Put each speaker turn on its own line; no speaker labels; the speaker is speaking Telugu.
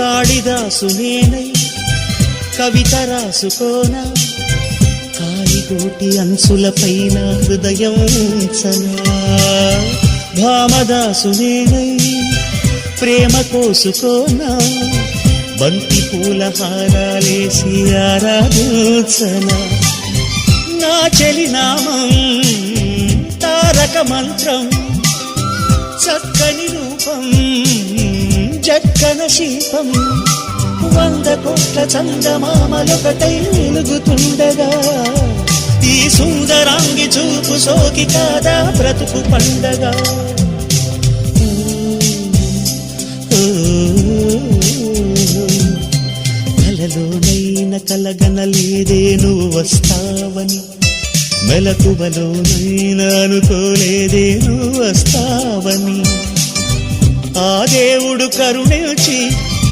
కాళిదాసు నేనై కవిత రాసుకోనా, కాలిగోటి అంచులపైన హృదయం ఉంచనా. భామదాసు నేనై ప్రేమ కోసుకోనా, బంతి పూల హారాలేసి ఆరాధించనా. నా చెలినామం తారక మంత్రం, చక్కని రూపం జక్కన శిల్పం. 100 కోట్ల చందమామలొకటై వెలుగుతుండగా, ఈ సుందరాంగి చూపు సోకి కాదా బ్రతుకు పండగ. కలలోనైన కలగనలేదే నువ్వు వస్తావని, మెలకువలోనైనా అనుకోలేదే నువ్వు వస్తావని. ఆ దేవుడు కరుణించి